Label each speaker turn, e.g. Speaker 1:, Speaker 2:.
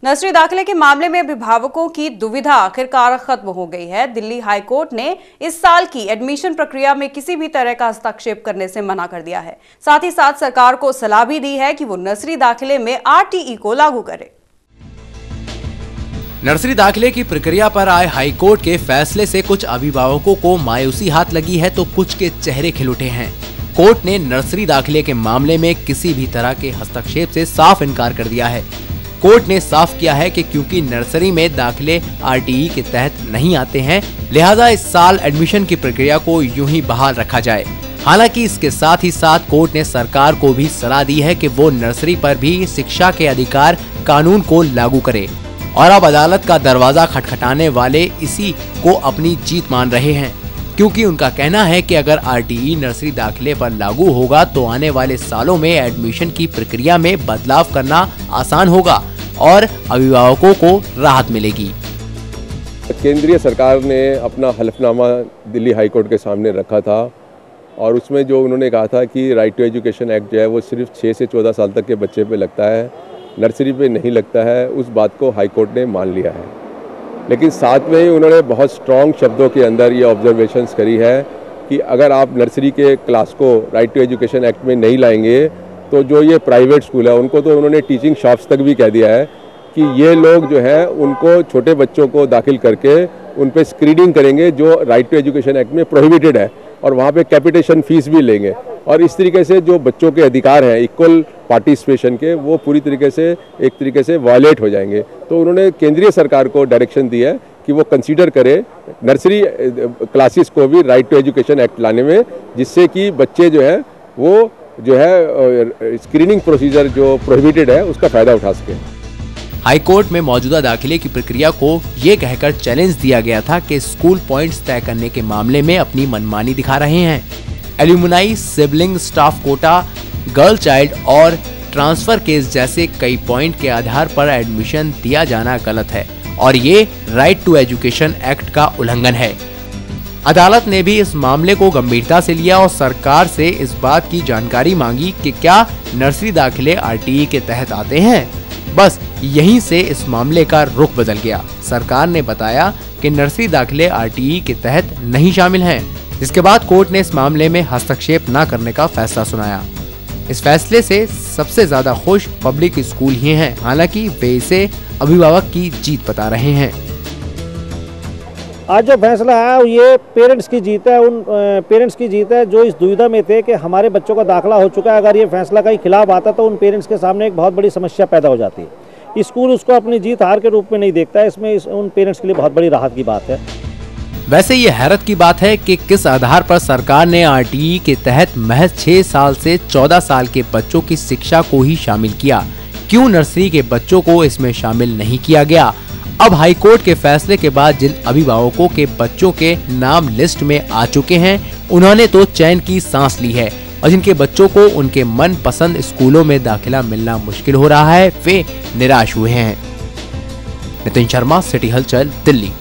Speaker 1: Nursery दाखिले के मामले में अभिभावकों की दुविधा आखिरकार खत्म हो गई है। दिल्ली हाई कोर्ट ने इस साल की एडमिशन प्रक्रिया में किसी भी तरह का हस्तक्षेप करने से मना कर दिया है। साथ ही साथ सरकार को सलाह भी दी है कि वो नर्सरी दाखिले में आरटीई को लागू करे।
Speaker 2: नर्सरी दाखिले की प्रक्रिया पर आए हाई कोर्ट के फैसले से कुछ अभिभावकों को मायूसी हाथ लगी है तो कुछ के चेहरे खिल उठे हैं। कोर्ट ने नर्सरी दाखिले के मामले में किसी भी तरह के हस्तक्षेप से साफ इनकार कर दिया है। कोर्ट ने साफ किया है कि क्योंकि नर्सरी में दाखिले आरटीई के तहत नहीं आते हैं, लिहाजा इस साल एडमिशन की प्रक्रिया को यूं ही बहाल रखा जाए। हालांकि इसके साथ ही साथ कोर्ट ने सरकार को भी सलाह दी है कि वो नर्सरी पर भी शिक्षा के अधिकार कानून को लागू करे। और अब अदालत का दरवाजा खटखटाने वाले इसी को अपनी जीत मान रहे हैं, क्योंकि उनका कहना है कि अगर आरटीई नर्सरी दाखिले पर लागू होगा तो आने वाले सालों में एडमिशन की प्रक्रिया में बदलाव करना आसान होगा और अभिभावकों को राहत मिलेगी।
Speaker 3: केंद्रीय सरकार ने अपना हलफनामा दिल्ली हाई कोर्ट के सामने रखा था और उसमें जो उन्होंने कहा था कि राइट टू एजुकेशन एक्ट जो है वो सिर्फ 6 से 14 साल तक के बच्चे पे लगता है, नर्सरी पे नहीं लगता है, उस बात को हाई कोर्ट ने मान लिया है। लेकिन साथ में ही उन्होंने बहुत स्ट्रॉन्ग शब्दों के अंदर ये ऑब्जर्वेशंस करी है कि अगर आप नर्सरी के क्लास को राइट टू एजुकेशन एक्ट में नहीं लाएंगे तो जो ये प्राइवेट स्कूल है उनको तो उन्होंने टीचिंग शॉप्स तक भी कह दिया है कि ये लोग जो है उनको छोटे बच्चों को दाखिल करके उन पे स्क्रीनिंग करेंगे जो राइट टू एजुकेशन एक्ट में प्रोहिबिटेड है और वहाँ पे कैपिटेशन फीस भी लेंगे। और इस तरीके से जो बच्चों के अधिकार हैं इक्वल पार्टिसिपेशन के, वो पूरी तरीके से एक तरीके से वायलेट हो जाएंगे। तो उन्होंने केंद्रीय सरकार को डायरेक्शन दी है कि वो कंसीडर करे नर्सरी क्लासेस को भी राइट टू एजुकेशन एक्ट लाने में, जिससे कि बच्चे जो है वो जो है स्क्रीनिंग प्रोसीजर जो प्रोहिबिटेड है उसका फायदा उठा सके।
Speaker 2: हाई कोर्ट में मौजूदा दाखिले की प्रक्रिया को ये कहकर चैलेंज दिया गया था कि स्कूल पॉइंट्स तय करने के मामले में अपनी मनमानी दिखा रहे हैं। Alumni, sibling, staff quota, girl child और ट्रांसफर केस जैसे कई पॉइंट के आधार पर एडमिशन दिया जाना गलत है और ये राइट टू एजुकेशन एक्ट का उल्लंघन है। अदालत ने भी इस मामले को गंभीरता से लिया और सरकार से इस बात की जानकारी मांगी कि क्या नर्सरी दाखिले आरटीई के तहत आते हैं। बस यहीं से इस मामले का रुख बदल गया। सरकार ने बताया कि नर्सरी दाखिले आरटीई के तहत नहीं शामिल हैं। इसके बाद कोर्ट ने इस मामले में हस्तक्षेप न करने का फैसला सुनाया। इस फैसले से सबसे ज्यादा खुश पब्लिक स्कूल ही हैं। हालांकि वे इसे अभिभावक की जीत बता रहे हैं।
Speaker 4: आज जो फैसला है ये पेरेंट्स की जीत है, उन पेरेंट्स की जीत है जो इस दुविधा में थे कि हमारे बच्चों का दाखिला हो चुका है। अगर ये फैसला कहीं खिलाफ आता तो उन पेरेंट्स के सामने एक बहुत बड़ी समस्या पैदा हो जाती है। स्कूल उसको अपनी जीत हार के रूप में नहीं देखता है, इसमें उन पेरेंट्स के लिए बहुत बड़ी राहत की बात है।
Speaker 2: वैसे ये हैरत की बात है कि किस आधार पर सरकार ने आरटीई के तहत महज 6 साल से 14 साल के बच्चों की शिक्षा को ही शामिल किया। क्यों नर्सरी के बच्चों को इसमें शामिल नहीं किया गया? अब हाई कोर्ट के फैसले के बाद जिन अभिभावकों के बच्चों के नाम लिस्ट में आ चुके हैं उन्होंने तो चैन की सांस ली है और जिनके बच्चों को उनके मन पसंद स्कूलों में दाखिला मिलना मुश्किल हो रहा है वे निराश हुए हैं। नितिन शर्मा, सिटी हलचल, दिल्ली।